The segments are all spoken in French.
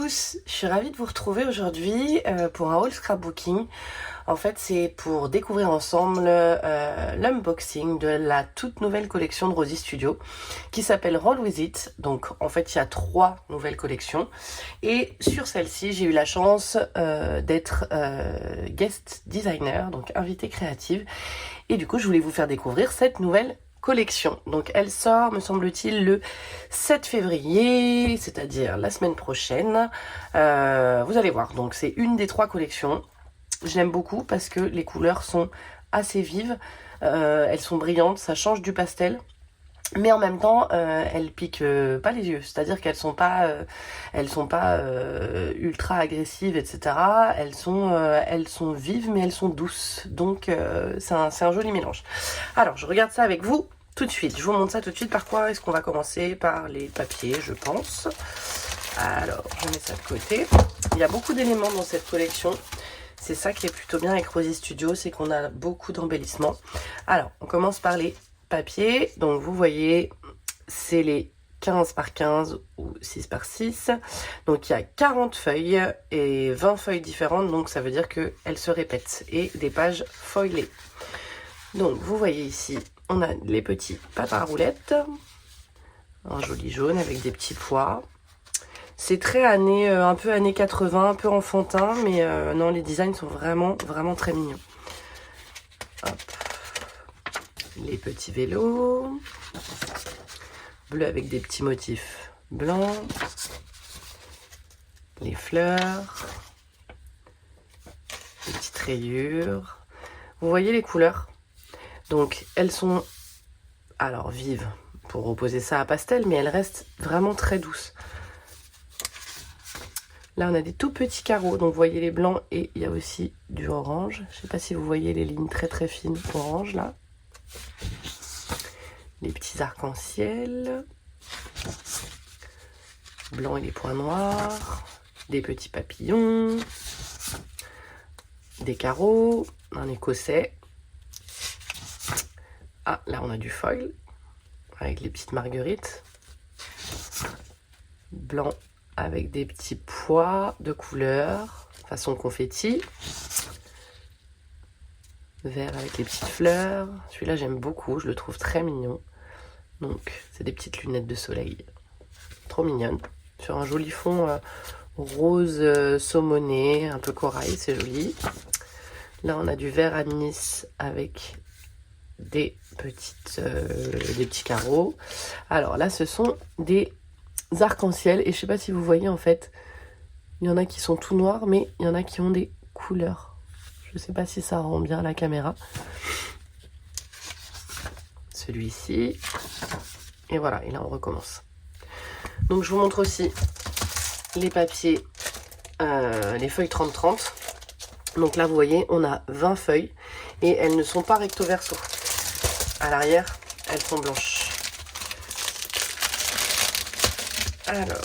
tous, je suis ravie de vous retrouver aujourd'hui pour un haul scrapbooking. En fait, c'est pour découvrir ensemble l'unboxing de la toute nouvelle collection de Rosy Studio qui s'appelle Roll With It. Donc en fait, il y a 3 nouvelles collections et sur celle-ci, j'ai eu la chance d'être guest designer, donc invitée créative. Et du coup, je voulais vous faire découvrir cette nouvelle collection. Donc elle sort, me semble-t-il, le 7 février, c'est-à-dire la semaine prochaine. Vous allez voir, donc c'est une des 3 collections. Je l'aime beaucoup parce que les couleurs sont assez vives, elles sont brillantes, ça change du pastel. Mais en même temps, elles piquent pas les yeux, c'est-à-dire qu'elles sont pas ultra agressives, etc. Elles sont vives, mais elles sont douces. Donc c'est un joli mélange. Alors, je regarde ça avec vous tout de suite. Je vous montre ça tout de suite. Par quoi est-ce qu'on va commencer? Par les papiers, je pense. Alors, je mets ça de côté. Il y a beaucoup d'éléments dans cette collection. C'est ça qui est plutôt bien avec Rosy Studio, c'est qu'on a beaucoup d'embellissements. Alors, on commence par les papier. Donc vous voyez, c'est les 15 par 15 ou 6 par 6. Donc il y a 40 feuilles et 20 feuilles différentes. Donc ça veut dire qu'elles se répètent. Et des pages foilées. Donc vous voyez ici, on a les petits papiers à roulettes. Un joli jaune avec des petits pois. C'est très un peu années 80, un peu enfantin. Mais non, les designs sont vraiment très mignons. Hop. Les petits vélos, bleu avec des petits motifs blancs, les fleurs, les petites rayures. Vous voyez les couleurs? Donc elles sont alors vives pour opposer ça à pastel, mais elles restent vraiment très douces. Là on a des tout petits carreaux, donc vous voyez les blancs et il y a aussi du orange. Je ne sais pas si vous voyez les lignes très fines orange là. Les petits arcs-en-ciel, blanc et les points noirs, des petits papillons, des carreaux, un écossais. Ah, là on a du foil avec les petites marguerites, blanc avec des petits pois de couleur façon confetti, vert avec les petites fleurs. Celui-là j'aime beaucoup, je le trouve très mignon. Donc c'est des petites lunettes de soleil, trop mignonnes, sur un joli fond rose saumoné, un peu corail, c'est joli. Là on a du vert anis avec des petits carreaux. Alors là ce sont des arcs-en-ciel et je sais pas si vous voyez, en fait il y en a qui sont tout noirs, mais il y en a qui ont des couleurs. Je sais pas si ça rend bien la caméra. Celui-ci. Et voilà, et là on recommence. Donc je vous montre aussi les papiers, les feuilles 30-30. Donc là vous voyez, on a 20 feuilles et elles ne sont pas recto verso. À l'arrière, elles sont blanches. Alors,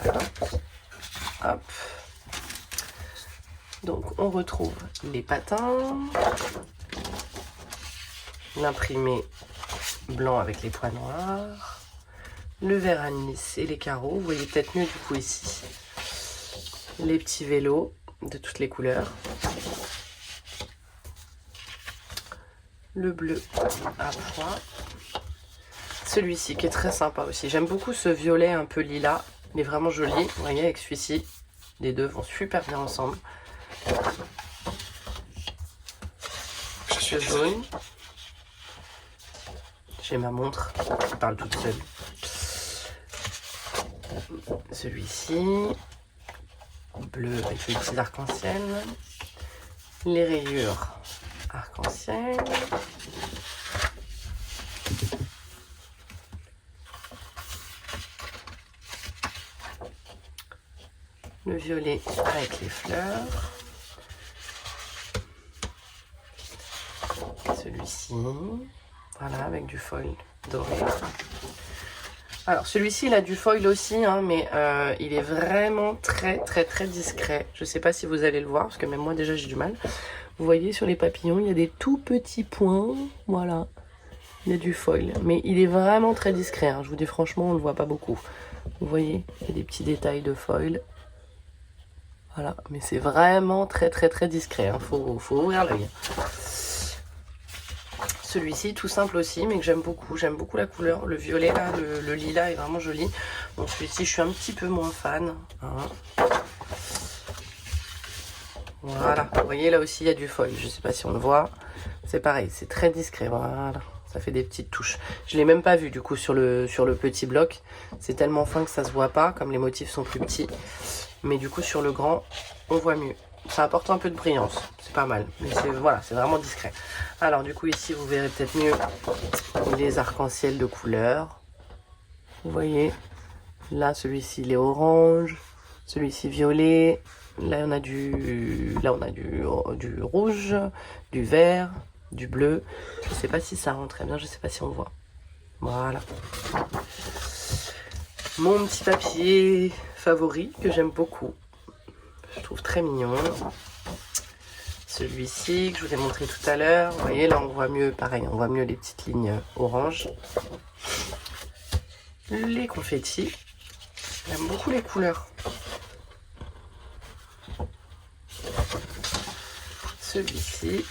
voilà. Hop. Donc on retrouve les patins, l'imprimé blanc avec les points noirs, le vert anis et les carreaux. Vous voyez peut-être mieux du coup ici. Les petits vélos de toutes les couleurs. Le bleu à pois. Celui-ci qui est très sympa aussi. J'aime beaucoup ce violet un peu lilas. Il est vraiment joli. Vous voyez avec celui-ci. Les deux vont super bien ensemble. Le jaune. J'ai ma montre qui parle toute seule. Celui-ci. Bleu avec les petits arcs-en-ciel. Les rayures arc-en-ciel. Le violet avec les fleurs. Celui-ci, voilà, avec du foil doré. Alors celui-ci il a du foil aussi, hein, mais il est vraiment très discret. Je sais pas si vous allez le voir parce que même moi déjà j'ai du mal. Vous voyez sur les papillons il y a des tout petits points, voilà. Il y a du foil, mais il est vraiment très discret, hein. Je vous dis franchement, on ne le voit pas beaucoup. Vous voyez, il y a des petits détails de foil. Voilà, mais c'est vraiment très discret, hein. Faut ouvrir l'œil. Celui-ci, tout simple aussi, mais que j'aime beaucoup. J'aime beaucoup la couleur. Le violet, là, le lilas est vraiment joli. Bon, celui-ci, je suis un petit peu moins fan, hein. Voilà, vous voyez, là aussi, il y a du foil. Je ne sais pas si on le voit. C'est pareil, c'est très discret, voilà. Ça fait des petites touches. Je ne l'ai même pas vu, du coup, sur le petit bloc. C'est tellement fin que ça se voit pas, comme les motifs sont plus petits. Mais du coup, sur le grand, on voit mieux. Ça apporte un peu de brillance, c'est pas mal. Mais voilà, c'est vraiment discret. Alors, du coup, ici, vous verrez peut-être mieux les arcs-en-ciel de couleurs. Vous voyez, là, celui-ci, il est orange. Celui-ci, violet. Là, on a du rouge, du vert, du bleu. Je sais pas si ça rentre très bien, je sais pas si on voit. Voilà. Mon petit papier favori que j'aime beaucoup. Je trouve très mignon. Celui-ci que je vous ai montré tout à l'heure. Vous voyez, là, on voit mieux, pareil, on voit mieux les petites lignes orange. Les confettis. J'aime beaucoup les couleurs. Celui-ci.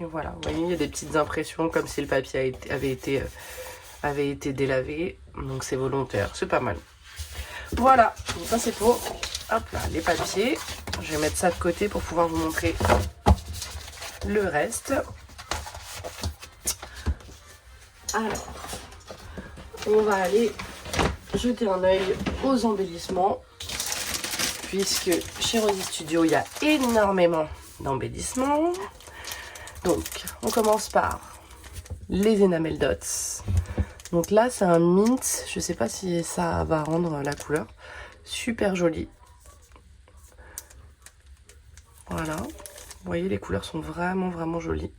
Et voilà, vous voyez, il y a des petites impressions comme si le papier avait été délavé. Donc c'est volontaire, c'est pas mal. Voilà, donc ça c'est pour hop là, les papiers. Je vais mettre ça de côté pour pouvoir vous montrer le reste. Alors, on va aller jeter un œil aux embellissements. Puisque chez Rosy Studio, il y a énormément d'embellissements. Donc, on commence par les Enamel Dots. Donc là, c'est un mint. Je ne sais pas si ça va rendre la couleur. Super joli. Voilà. Vous voyez, les couleurs sont vraiment jolies.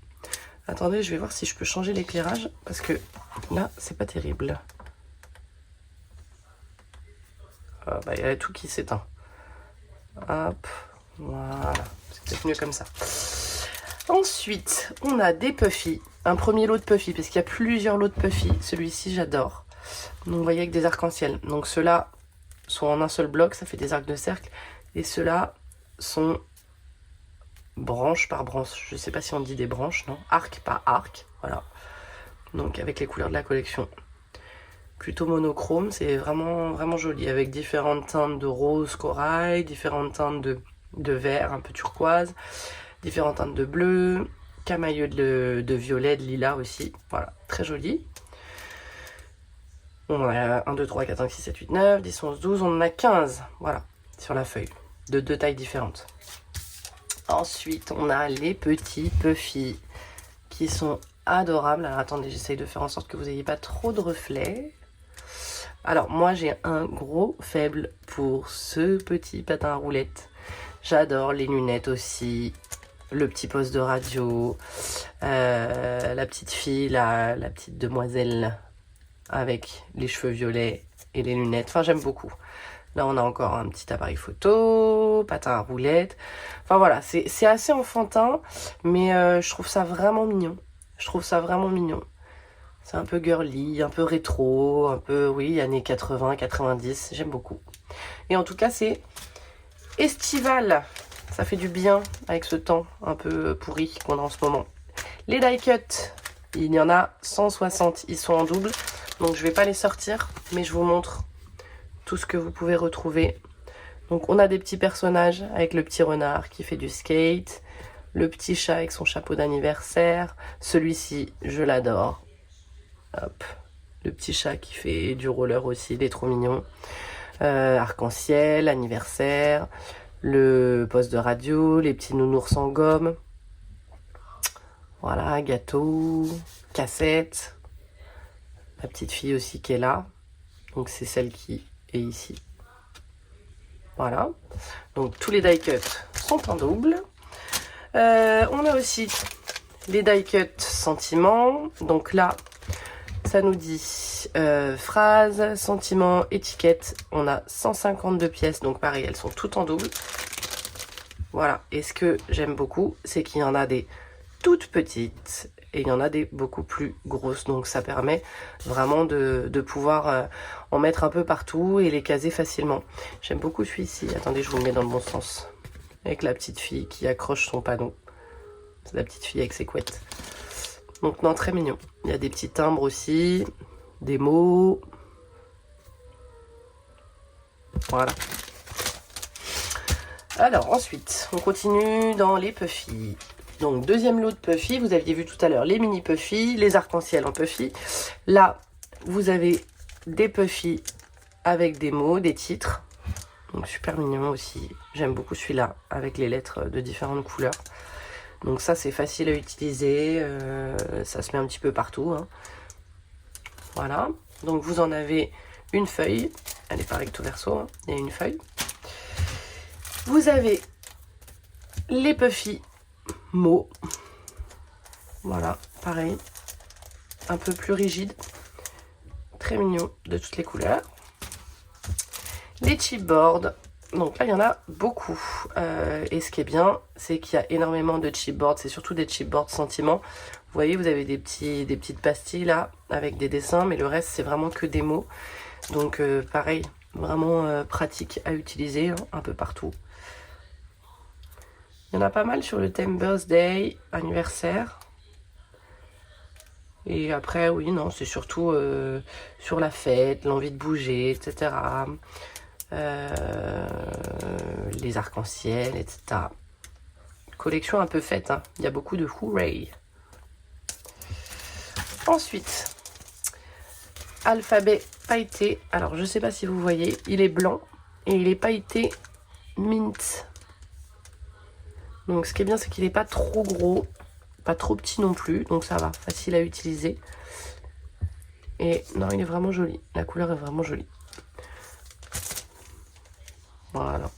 Attendez, je vais voir si je peux changer l'éclairage. Parce que là, c'est pas terrible. Bah, il y a tout qui s'éteint. Hop, voilà, c'est peut-être mieux comme ça. Ensuite, on a des puffy. Un premier lot de puffy, parce qu'il y a plusieurs lots de puffy. Celui-ci, j'adore. Donc, vous voyez, avec des arcs-en-ciel. Donc, ceux-là sont en un seul bloc, ça fait des arcs de cercle. Et ceux-là sont branche par branche. Je ne sais pas si on dit des branches, non. Arc par arc, voilà. Donc, avec les couleurs de la collection. Plutôt monochrome, c'est vraiment joli, avec différentes teintes de rose corail, différentes teintes de vert un peu turquoise, différentes teintes de bleu, camailleux de violet, de lilas aussi, voilà, très joli. On a 1, 2, 3, 4, 5, 6, 7, 8, 9, 10, 11, 12, on en a 15, voilà, sur la feuille, de 2 tailles différentes. Ensuite, on a les petits puffy qui sont adorables. Alors attendez, j'essaye de faire en sorte que vous n'ayez pas trop de reflets. Alors moi j'ai un gros faible pour ce petit patin à roulettes. J'adore les lunettes aussi, le petit poste de radio, la petite fille, la petite demoiselle avec les cheveux violets et les lunettes. Enfin j'aime beaucoup. Là on a encore un petit appareil photo, patin à roulettes. Enfin voilà, c'est assez enfantin, mais je trouve ça vraiment mignon. Je trouve ça vraiment mignon. C'est un peu girly, un peu rétro, un peu, oui, années 80, 90, j'aime beaucoup. Et en tout cas, c'est estival. Ça fait du bien avec ce temps un peu pourri qu'on a en ce moment. Les die cut, il y en a 160, ils sont en double. Donc je vais pas les sortir, mais je vous montre tout ce que vous pouvez retrouver. Donc on a des petits personnages avec le petit renard qui fait du skate, le petit chat avec son chapeau d'anniversaire. Celui-ci, je l'adore. Hop, le petit chat qui fait du roller aussi, il est trop mignon. Arc-en-ciel, anniversaire, le poste de radio, les petits nounours en gomme. Voilà, gâteau, cassette. La petite fille aussi qui est là. Donc c'est celle qui est ici. Voilà. Donc tous les die cut sont en double. On a aussi les die cut sentiments. Donc là, ça nous dit phrase, sentiment, étiquette. On a 152 pièces, donc pareil, elles sont toutes en double. Voilà, et ce que j'aime beaucoup, c'est qu'il y en a des toutes petites et il y en a des beaucoup plus grosses. Donc ça permet vraiment de pouvoir en mettre un peu partout et les caser facilement. J'aime beaucoup celui-ci. Attendez, je vous le mets dans le bon sens. Avec la petite fille qui accroche son panneau. C'est la petite fille avec ses couettes. Donc non, très mignon. Il y a des petits timbres aussi, des mots. Voilà. Alors ensuite, on continue dans les puffy. Donc deuxième lot de puffy, vous aviez vu tout à l'heure les mini puffy, les arcs-en-ciel en puffy. Là, vous avez des puffy avec des mots, des titres. Donc super mignon aussi. J'aime beaucoup celui-là avec les lettres de différentes couleurs. Donc ça c'est facile à utiliser, ça se met un petit peu partout. Hein. Voilà, donc vous en avez une feuille, elle est pas recto verso, hein. Il y a une feuille. Vous avez les puffy mots, voilà, pareil, un peu plus rigide, très mignon de toutes les couleurs. Les chipboards. Donc là, il y en a beaucoup. Et ce qui est bien, c'est qu'il y a énormément de chipboards. C'est surtout des chipboards sentiments. Vous voyez, vous avez des petites pastilles là, avec des dessins. Mais le reste, c'est vraiment que des mots. Donc pareil, vraiment pratique à utiliser, hein, un peu partout. Il y en a pas mal sur le thème birthday, anniversaire. Et après, oui, non, c'est surtout sur la fête, l'envie de bouger, etc. Les arcs-en-ciel, etc. Collection un peu faite, hein. Il y a beaucoup de hooray. Ensuite, alphabet pailleté. Alors, je ne sais pas si vous voyez, il est blanc et il est pailleté mint. Donc, ce qui est bien, c'est qu'il n'est pas trop gros, pas trop petit non plus. Donc, ça va, facile à utiliser. Et non, il est vraiment joli. La couleur est vraiment jolie. Voilà.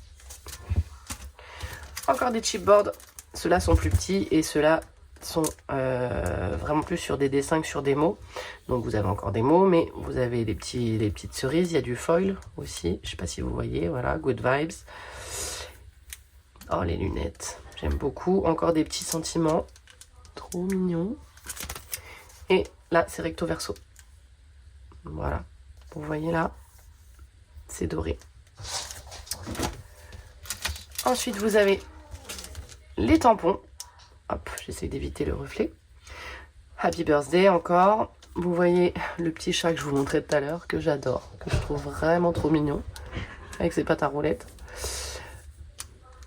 Encore des chipboards. Ceux-là sont plus petits et ceux-là sont vraiment plus sur des dessins que sur des mots. Donc vous avez encore des mots, mais vous avez les petites cerises. Il y a du foil aussi. Je ne sais pas si vous voyez. Voilà, good vibes. Oh, les lunettes. J'aime beaucoup. Encore des petits sentiments. Trop mignons. Et là, c'est recto verso. Voilà. Vous voyez là, c'est doré. Ensuite, vous avez les tampons. Hop, j'essaie d'éviter le reflet. Happy birthday encore. Vous voyez le petit chat que je vous montrais tout à l'heure, que j'adore, que je trouve vraiment trop mignon, avec ses pattes à roulettes.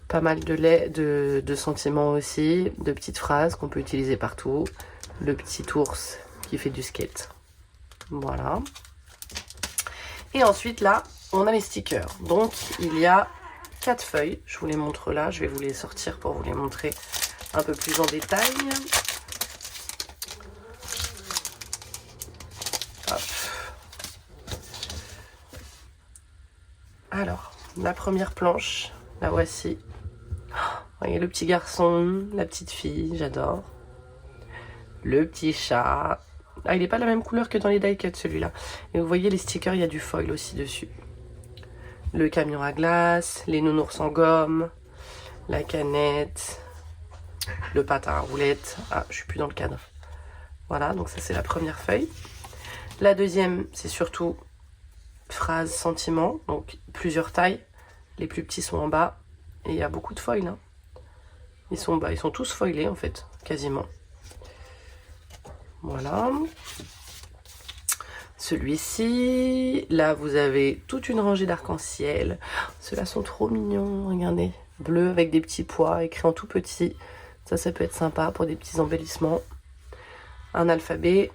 Pas mal de sentiments aussi, de petites phrases qu'on peut utiliser partout. Le petit ours qui fait du skate. Voilà. Et ensuite, là, on a les stickers. Donc, il y a 4 feuilles. Je vous les montre là. Je vais vous les sortir pour vous les montrer un peu plus en détail. Hop. Alors, la première planche, la voici. Vous voyez le petit garçon, la petite fille, j'adore. Le petit chat. Ah, il n'est pas la même couleur que dans les die cut celui-là. Et vous voyez les stickers, il y a du foil aussi dessus. Le camion à glace, les nounours en gomme, la canette, le patin à roulettes. Ah, je suis plus dans le cadre. Voilà, donc ça c'est la première feuille. La deuxième, c'est surtout phrases, sentiments, donc plusieurs tailles. Les plus petits sont en bas et il y a beaucoup de foil. Hein. Ils sont bas, ils sont tous foilés en fait, quasiment. Voilà. Celui-ci, là vous avez toute une rangée d'arc-en-ciel. Ceux-là sont trop mignons, regardez. Bleu avec des petits pois, écrit en tout petit. Ça peut être sympa pour des petits embellissements. Un alphabet.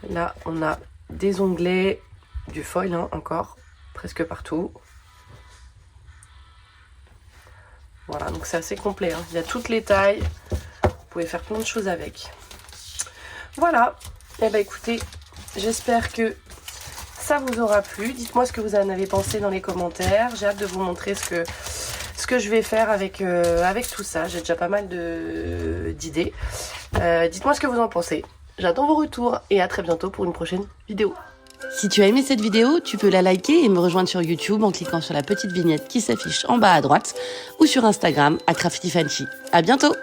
Là, on a des onglets, du foil hein, encore, presque partout. Voilà, donc c'est assez complet. Hein. Il y a toutes les tailles. Vous pouvez faire plein de choses avec. Voilà. Et ben écoutez, j'espère que ça vous aura plu. Dites-moi ce que vous en avez pensé dans les commentaires. J'ai hâte de vous montrer ce que je vais faire avec tout ça. J'ai déjà pas mal d'idées. Dites-moi ce que vous en pensez. J'attends vos retours et à très bientôt pour une prochaine vidéo. Si tu as aimé cette vidéo, tu peux la liker et me rejoindre sur YouTube en cliquant sur la petite vignette qui s'affiche en bas à droite ou sur Instagram @craftyfancy. À bientôt!